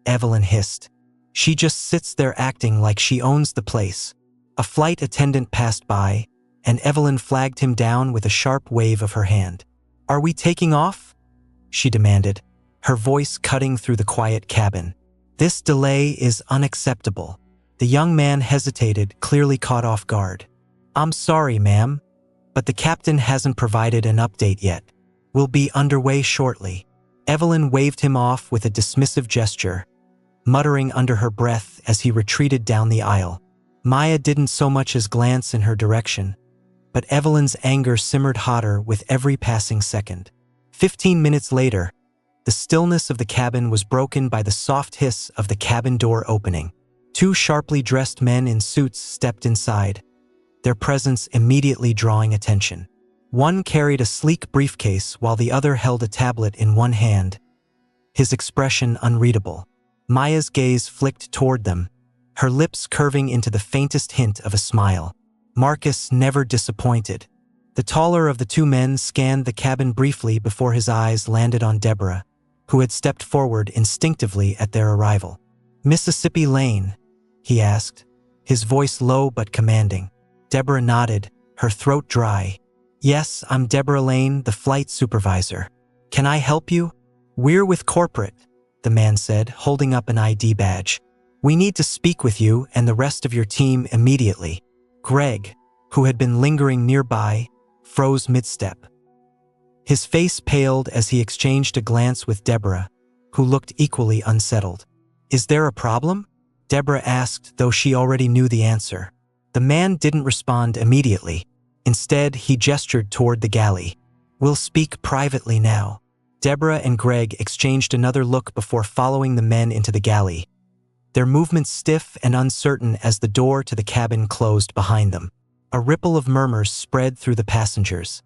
Evelyn hissed. "She just sits there acting like she owns the place." A flight attendant passed by, and Evelyn flagged him down with a sharp wave of her hand. "Are we taking off?" she demanded, her voice cutting through the quiet cabin. "This delay is unacceptable." The young man hesitated, clearly caught off guard. "I'm sorry, ma'am, but the captain hasn't provided an update yet. We'll be underway shortly." Evelyn waved him off with a dismissive gesture, muttering under her breath as he retreated down the aisle. Maya didn't so much as glance in her direction, but Evelyn's anger simmered hotter with every passing second. 15 minutes later, the stillness of the cabin was broken by the soft hiss of the cabin door opening. Two sharply dressed men in suits stepped inside, their presence immediately drawing attention. One carried a sleek briefcase while the other held a tablet in one hand, his expression unreadable. Maya's gaze flicked toward them, her lips curving into the faintest hint of a smile. Marcus never disappointed. The taller of the two men scanned the cabin briefly before his eyes landed on Deborah, who had stepped forward instinctively at their arrival. "Mississippi Lane?" he asked, his voice low but commanding. Deborah nodded, her throat dry. "Yes, I'm Deborah Lane, the flight supervisor. Can I help you?" "We're with corporate," the man said, holding up an ID badge. "We need to speak with you and the rest of your team immediately." "Greg," who had been lingering nearby, froze mid-step. His face paled as he exchanged a glance with Deborah, who looked equally unsettled. "Is there a problem?" Deborah asked, though she already knew the answer. The man didn't respond immediately. Instead, he gestured toward the galley. "We'll speak privately now." Deborah and Greg exchanged another look before following the men into the galley, their movements stiff and uncertain as the door to the cabin closed behind them. A ripple of murmurs spread through the passengers.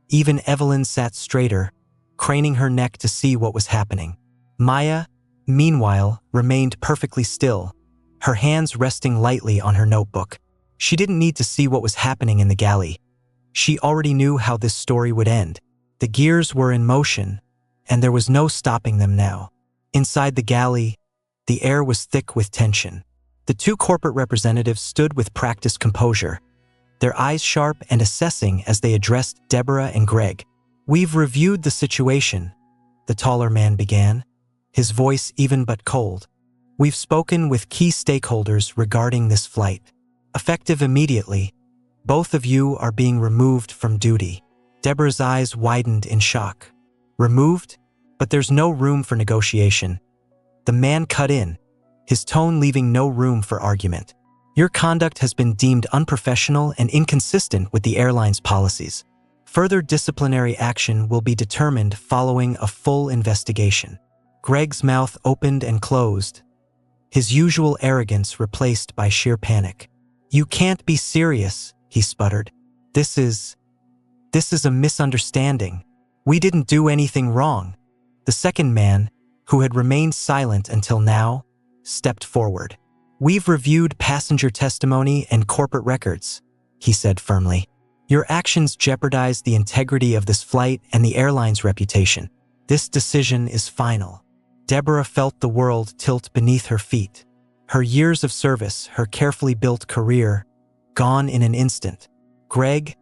Even Evelyn sat straighter, craning her neck to see what was happening. Maya, meanwhile, remained perfectly still, her hands resting lightly on her notebook. She didn't need to see what was happening in the galley. She already knew how this story would end. The gears were in motion, and there was no stopping them now. Inside the galley, the air was thick with tension. The two corporate representatives stood with practiced composure, their eyes sharp and assessing as they addressed Deborah and Greg. "We've reviewed the situation," the taller man began, his voice even but cold. "We've spoken with key stakeholders regarding this flight. Effective immediately, both of you are being removed from duty." Deborah's eyes widened in shock. "Removed? But there's no room for negotiation." The man cut in, his tone leaving no room for argument. "Your conduct has been deemed unprofessional and inconsistent with the airline's policies. Further disciplinary action will be determined following a full investigation." Greg's mouth opened and closed, his usual arrogance replaced by sheer panic. "You can't be serious," he sputtered. This is a misunderstanding. We didn't do anything wrong." The second man, who had remained silent until now, stepped forward. "We've reviewed passenger testimony and corporate records," he said firmly. "Your actions jeopardize the integrity of this flight and the airline's reputation. This decision is final." Deborah felt the world tilt beneath her feet. Her years of service, her carefully built career, gone in an instant. Greg,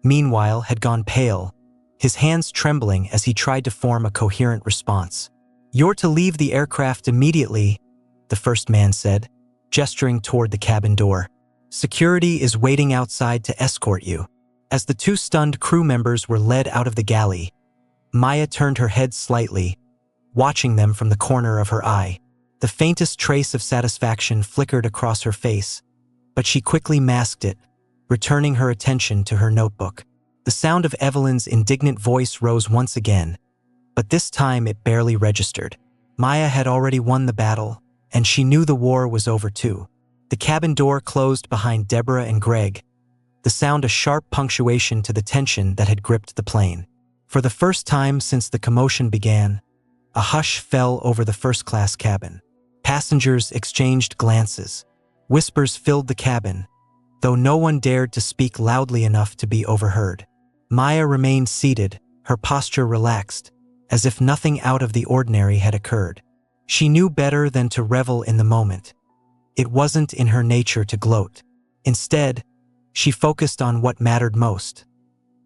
meanwhile, had gone pale, his hands trembling as he tried to form a coherent response. "You're to leave the aircraft immediately," the first man said, gesturing toward the cabin door. "Security is waiting outside to escort you." As the two stunned crew members were led out of the galley, Maya turned her head slightly, watching them from the corner of her eye. The faintest trace of satisfaction flickered across her face, but she quickly masked it, returning her attention to her notebook. The sound of Evelyn's indignant voice rose once again, but this time it barely registered. Maya had already won the battle, and she knew the war was over too. The cabin door closed behind Deborah and Greg, the sound a sharp punctuation to the tension that had gripped the plane. For the first time since the commotion began, a hush fell over the first-class cabin. Passengers exchanged glances. Whispers filled the cabin, though no one dared to speak loudly enough to be overheard. Maya remained seated, her posture relaxed, as if nothing out of the ordinary had occurred. She knew better than to revel in the moment. It wasn't in her nature to gloat. Instead, she focused on what mattered most,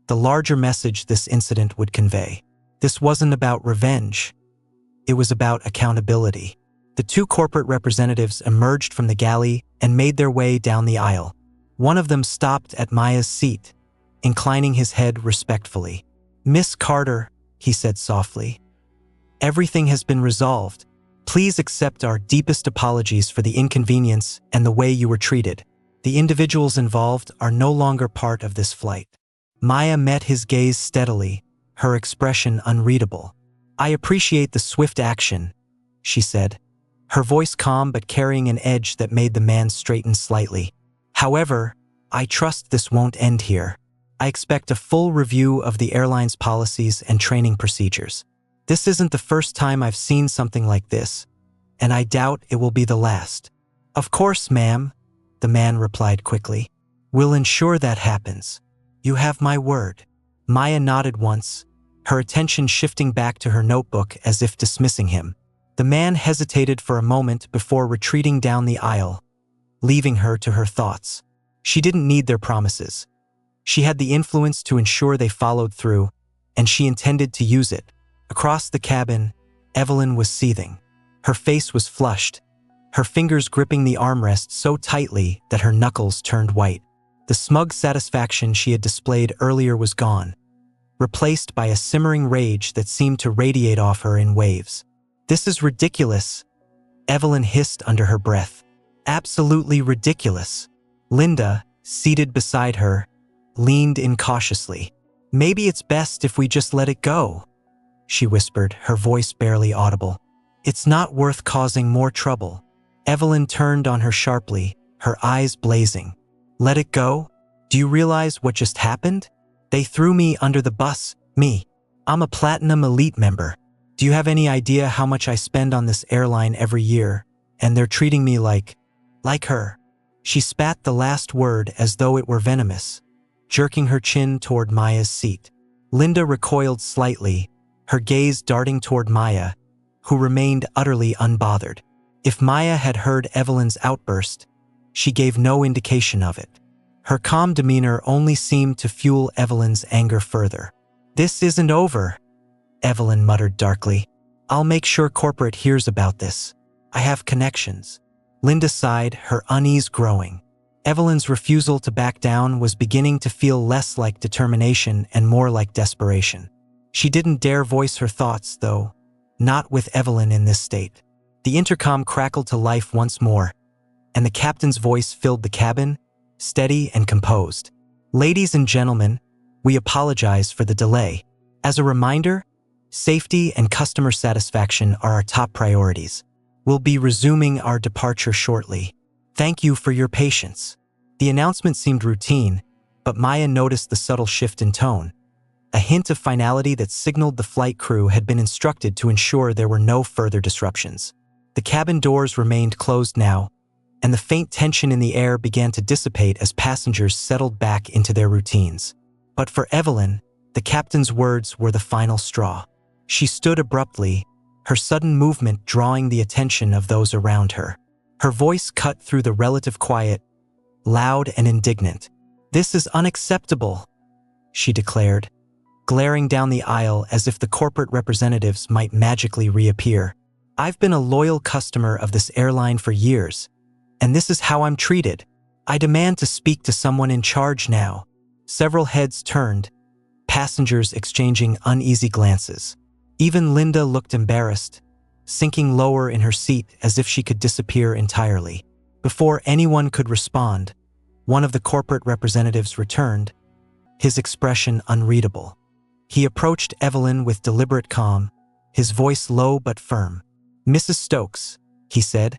the larger message this incident would convey. This wasn't about revenge. It was about accountability. The two corporate representatives emerged from the galley and made their way down the aisle. One of them stopped at Maya's seat, inclining his head respectfully. "Miss Carter," he said softly, "everything has been resolved. Please accept our deepest apologies for the inconvenience and the way you were treated. The individuals involved are no longer part of this flight." Maya met his gaze steadily, her expression unreadable. "I appreciate the swift action," she said, her voice calm but carrying an edge that made the man straighten slightly. "However, I trust this won't end here. I expect a full review of the airline's policies and training procedures. This isn't the first time I've seen something like this, and I doubt it will be the last." "Of course, ma'am," the man replied quickly. "We'll ensure that happens. You have my word." Maya nodded once, her attention shifting back to her notebook as if dismissing him. The man hesitated for a moment before retreating down the aisle, leaving her to her thoughts. She didn't need their promises. She had the influence to ensure they followed through, and she intended to use it. Across the cabin, Evelyn was seething. Her face was flushed, her fingers gripping the armrest so tightly that her knuckles turned white. The smug satisfaction she had displayed earlier was gone, replaced by a simmering rage that seemed to radiate off her in waves. "This is ridiculous," Evelyn hissed under her breath. "Absolutely ridiculous." Linda, seated beside her, leaned in cautiously. "Maybe it's best if we just let it go," she whispered, her voice barely audible. "It's not worth causing more trouble." Evelyn turned on her sharply, her eyes blazing. "Let it go? Do you realize what just happened? They threw me under the bus, me. I'm a Platinum Elite member. Do you have any idea how much I spend on this airline every year? And they're treating me like her." She spat the last word as though it were venomous, jerking her chin toward Maya's seat. Linda recoiled slightly, her gaze darting toward Maya, who remained utterly unbothered. If Maya had heard Evelyn's outburst, she gave no indication of it. Her calm demeanor only seemed to fuel Evelyn's anger further. "This isn't over," Evelyn muttered darkly. "I'll make sure corporate hears about this. I have connections." Linda sighed, her unease growing. Evelyn's refusal to back down was beginning to feel less like determination and more like desperation. She didn't dare voice her thoughts, though, not with Evelyn in this state. The intercom crackled to life once more, and the captain's voice filled the cabin, steady and composed. "Ladies and gentlemen, we apologize for the delay. As a reminder, safety and customer satisfaction are our top priorities. We'll be resuming our departure shortly. Thank you for your patience." The announcement seemed routine, but Maya noticed the subtle shift in tone, a hint of finality that signaled the flight crew had been instructed to ensure there were no further disruptions. The cabin doors remained closed now, and the faint tension in the air began to dissipate as passengers settled back into their routines. But for Evelyn, the captain's words were the final straw. She stood abruptly, her sudden movement drawing the attention of those around her. Her voice cut through the relative quiet, loud and indignant. "This is unacceptable," she declared, glaring down the aisle as if the corporate representatives might magically reappear. "I've been a loyal customer of this airline for years, and this is how I'm treated. I demand to speak to someone in charge now." Several heads turned, passengers exchanging uneasy glances. Even Linda looked embarrassed, sinking lower in her seat as if she could disappear entirely. Before anyone could respond, one of the corporate representatives returned, his expression unreadable. He approached Evelyn with deliberate calm, his voice low but firm. "Mrs. Stokes," he said,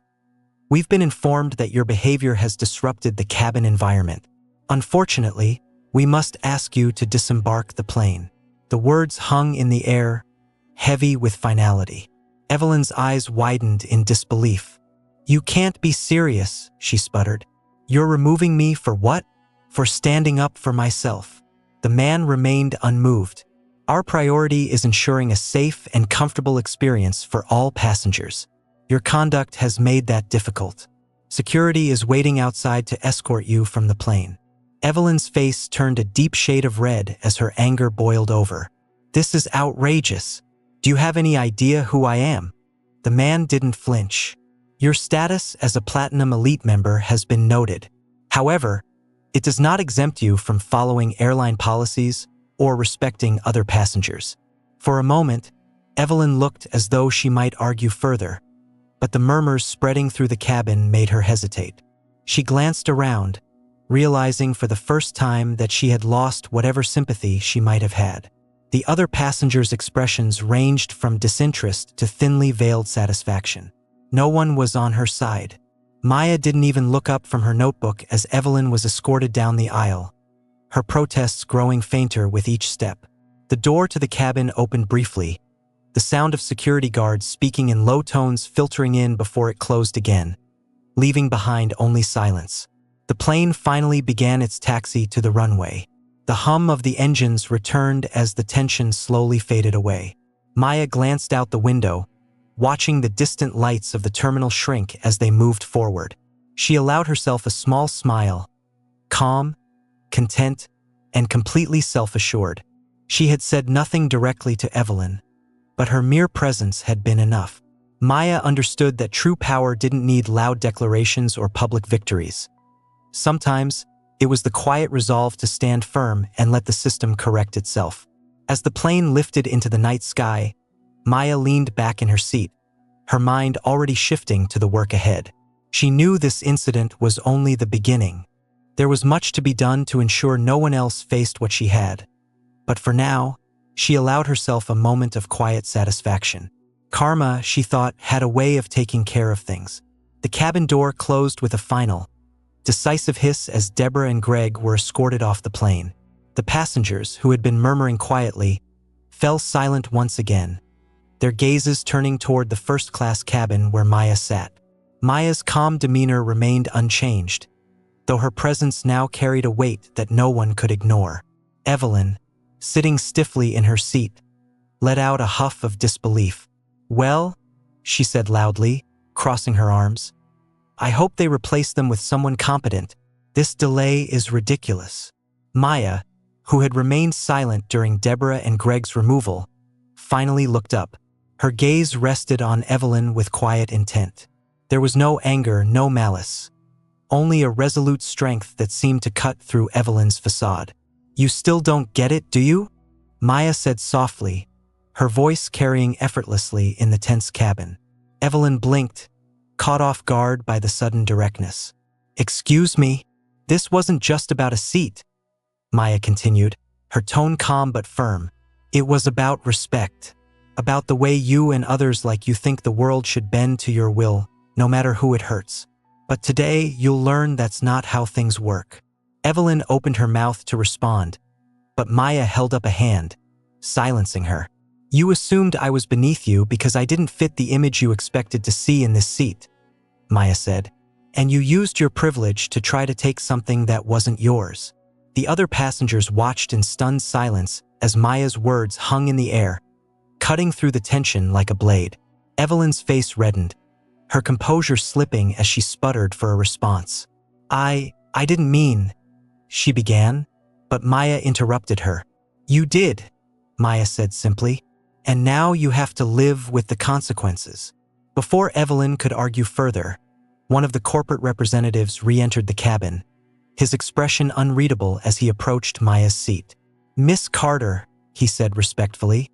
"we've been informed that your behavior has disrupted the cabin environment. Unfortunately, we must ask you to disembark the plane." The words hung in the air, heavy with finality. Evelyn's eyes widened in disbelief. "You can't be serious," she sputtered. "You're removing me for what?" "For standing up for myself." The man remained unmoved. "Our priority is ensuring a safe and comfortable experience for all passengers. Your conduct has made that difficult. Security is waiting outside to escort you from the plane." Evelyn's face turned a deep shade of red as her anger boiled over. "This is outrageous. Do you have any idea who I am?" The man didn't flinch. "Your status as a Platinum Elite member has been noted. However, it does not exempt you from following airline policies or respecting other passengers." For a moment, Evelyn looked as though she might argue further, but the murmurs spreading through the cabin made her hesitate. She glanced around, realizing for the first time that she had lost whatever sympathy she might have had. The other passengers' expressions ranged from disinterest to thinly veiled satisfaction. No one was on her side. Maya didn't even look up from her notebook as Evelyn was escorted down the aisle, her protests growing fainter with each step. The door to the cabin opened briefly, the sound of security guards speaking in low tones filtering in before it closed again, leaving behind only silence. The plane finally began its taxi to the runway. The hum of the engines returned as the tension slowly faded away. Maya glanced out the window, watching the distant lights of the terminal shrink as they moved forward. She allowed herself a small smile, calm, content, and completely self-assured. She had said nothing directly to Evelyn, but her mere presence had been enough. Maya understood that true power didn't need loud declarations or public victories. Sometimes, It was the quiet resolve to stand firm and let the system correct itself. As the plane lifted into the night sky, Maya leaned back in her seat, her mind already shifting to the work ahead. She knew this incident was only the beginning. There was much to be done to ensure no one else faced what she had. But for now, she allowed herself a moment of quiet satisfaction. Karma, she thought, had a way of taking care of things. The cabin door closed with a final, decisive hiss as Deborah and Greg were escorted off the plane. The passengers, who had been murmuring quietly, fell silent once again, their gazes turning toward the first-class cabin where Maya sat. Maya's calm demeanor remained unchanged, though her presence now carried a weight that no one could ignore. Evelyn, sitting stiffly in her seat, let out a huff of disbelief. "Well," she said loudly, crossing her arms, "I hope they replace them with someone competent. This delay is ridiculous." Maya, who had remained silent during Deborah and Greg's removal, finally looked up. Her gaze rested on Evelyn with quiet intent. There was no anger, no malice, only a resolute strength that seemed to cut through Evelyn's facade. "You still don't get it, do you?" Maya said softly, her voice carrying effortlessly in the tense cabin. Evelyn blinked, caught off guard by the sudden directness. "Excuse me, this wasn't just about a seat," Maya continued, her tone calm but firm. "It was about respect, about the way you and others like you think the world should bend to your will, no matter who it hurts. But today, you'll learn that's not how things work." Evelyn opened her mouth to respond, but Maya held up a hand, silencing her. "You assumed I was beneath you because I didn't fit the image you expected to see in this seat," Maya said, "and you used your privilege to try to take something that wasn't yours." The other passengers watched in stunned silence as Maya's words hung in the air, cutting through the tension like a blade. Evelyn's face reddened, her composure slipping as she sputtered for a response. I didn't mean," she began, but Maya interrupted her. "You did," Maya said simply, "and now you have to live with the consequences." Before Evelyn could argue further, one of the corporate representatives re-entered the cabin, his expression unreadable as he approached Maya's seat. "Miss Carter," he said respectfully,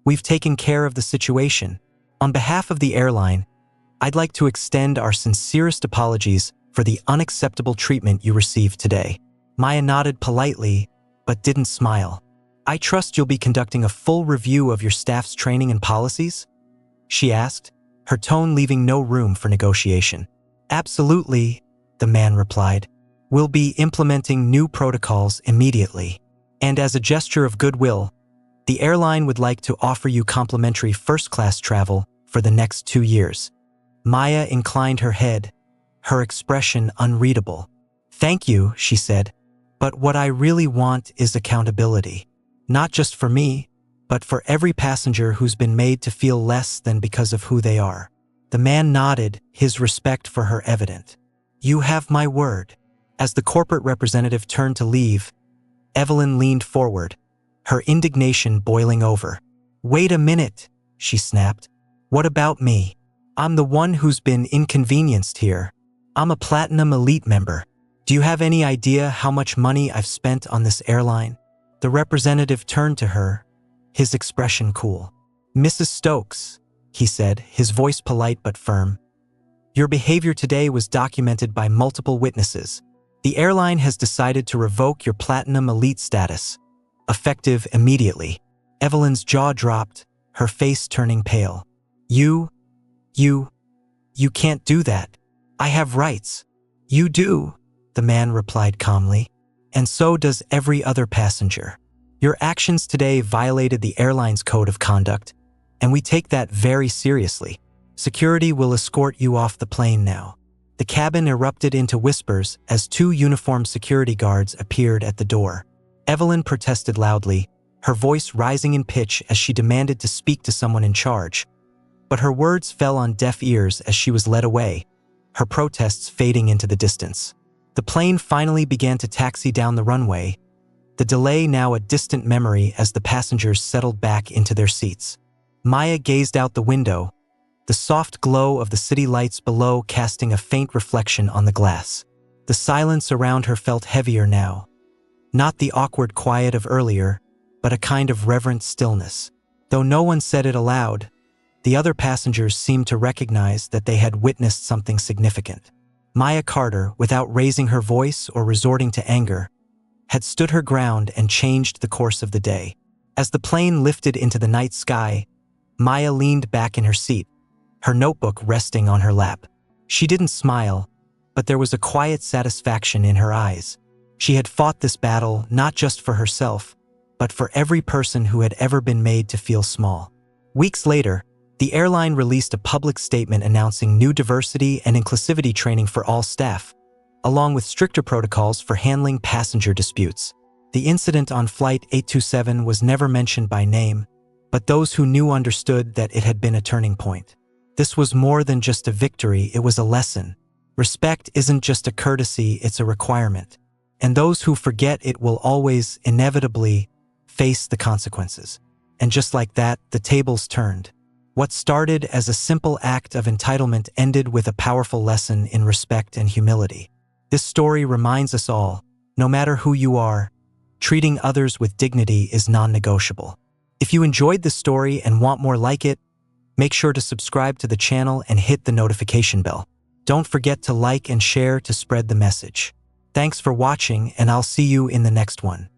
"we've taken care of the situation. On behalf of the airline, I'd like to extend our sincerest apologies for the unacceptable treatment you received today." Maya nodded politely, but didn't smile. "I trust you'll be conducting a full review of your staff's training and policies?" she asked, her tone leaving no room for negotiation. "Absolutely," the man replied. "We'll be implementing new protocols immediately. And as a gesture of goodwill, the airline would like to offer you complimentary first-class travel for the next 2 years." Maya inclined her head, her expression unreadable. "Thank you," she said, "but what I really want is accountability. Not just for me, but for every passenger who's been made to feel less than because of who they are." The man nodded, his respect for her evident. "You have my word." As the corporate representative turned to leave, Evelyn leaned forward, her indignation boiling over. "Wait a minute," she snapped. "What about me? I'm the one who's been inconvenienced here. I'm a Platinum Elite member. Do you have any idea how much money I've spent on this airline?" The representative turned to her, his expression cool. "Mrs. Stokes," he said, his voice polite but firm, "your behavior today was documented by multiple witnesses. The airline has decided to revoke your Platinum Elite status, effective immediately." Evelyn's jaw dropped, her face turning pale. You can't do that. I have rights." "You do," the man replied calmly, "and so does every other passenger. Your actions today violated the airline's code of conduct, and we take that very seriously. Security will escort you off the plane now." The cabin erupted into whispers as 2 uniformed security guards appeared at the door. Evelyn protested loudly, her voice rising in pitch as she demanded to speak to someone in charge. But her words fell on deaf ears as she was led away, her protests fading into the distance. The plane finally began to taxi down the runway, the delay now a distant memory as the passengers settled back into their seats. Maya gazed out the window, the soft glow of the city lights below casting a faint reflection on the glass. The silence around her felt heavier now. Not the awkward quiet of earlier, but a kind of reverent stillness. Though no one said it aloud, the other passengers seemed to recognize that they had witnessed something significant. Maya Carter, without raising her voice or resorting to anger, had stood her ground and changed the course of the day. As the plane lifted into the night sky, Maya leaned back in her seat, her notebook resting on her lap. She didn't smile, but there was a quiet satisfaction in her eyes. She had fought this battle not just for herself, but for every person who had ever been made to feel small. Weeks later, the airline released a public statement announcing new diversity and inclusivity training for all staff, along with stricter protocols for handling passenger disputes. The incident on Flight 827 was never mentioned by name, but those who knew understood that it had been a turning point. This was more than just a victory, it was a lesson. Respect isn't just a courtesy, it's a requirement. And those who forget it will always, inevitably, face the consequences. And just like that, the tables turned. What started as a simple act of entitlement ended with a powerful lesson in respect and humility. This story reminds us all, no matter who you are, treating others with dignity is non-negotiable. If you enjoyed this story and want more like it, make sure to subscribe to the channel and hit the notification bell. Don't forget to like and share to spread the message. Thanks for watching, and I'll see you in the next one.